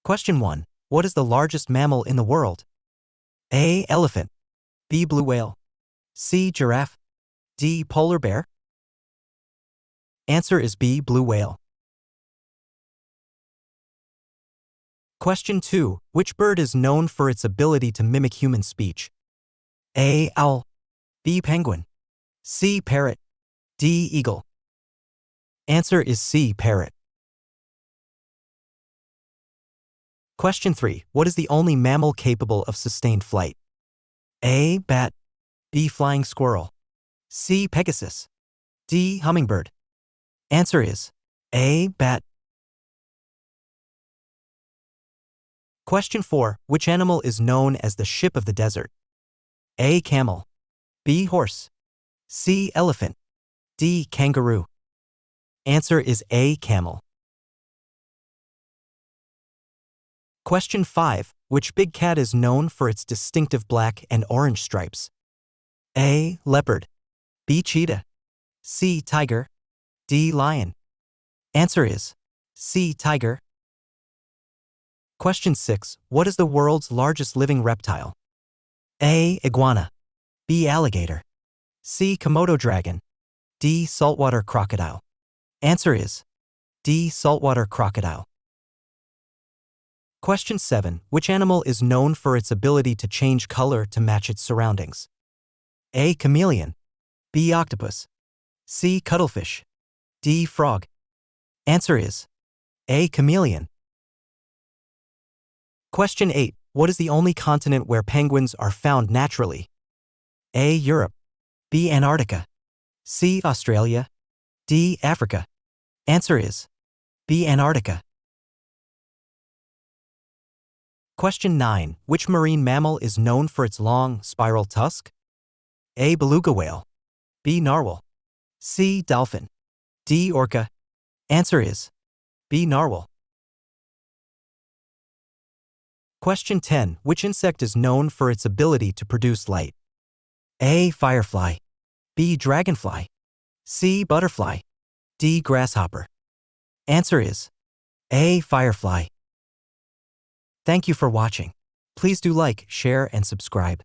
Question 1. What is the largest mammal in the world? A. Elephant. B. Blue whale. C. Giraffe. D. Polar bear. Answer is B. Blue whale. Question 2. Which bird is known for its ability to mimic human speech? A. Owl. B. Penguin. C. Parrot. D. Eagle. Answer is C. Parrot. Question 3. What is the only mammal capable of sustained flight? A. Bat. B. Flying squirrel. C. Pegasus. D. Hummingbird. Answer is A. Bat. Question 4. Which animal is known as the ship of the desert? A. Camel. B. Horse. C. Elephant. D. Kangaroo. Answer is A. Camel. Question 5. Which big cat is known for its distinctive black and orange stripes? A. Leopard. B. Cheetah. C. Tiger. D. Lion. Answer is C. Tiger. Question 6. What is the world's largest living reptile? A. Iguana. B. Alligator. C. Komodo dragon. D. Saltwater crocodile. Answer is D. Saltwater crocodile. Question 7. Which animal is known for its ability to change color to match its surroundings? A. Chameleon. B. Octopus. C. Cuttlefish. D. Frog. Answer is A. Chameleon. Question 8. What is the only continent where penguins are found naturally? A. Europe. B. Antarctica. C. Australia. D. Africa. Answer is B. Antarctica. Question 9. Which marine mammal is known for its long, spiral tusk? A. Beluga whale. B. Narwhal. C. Dolphin. D. Orca. Answer is B. Narwhal. Question 10. Which insect is known for its ability to produce light? A. Firefly. B. Dragonfly. C. Butterfly. D. Grasshopper. Answer is A. Firefly. Thank you for watching. Please do like, share, and subscribe.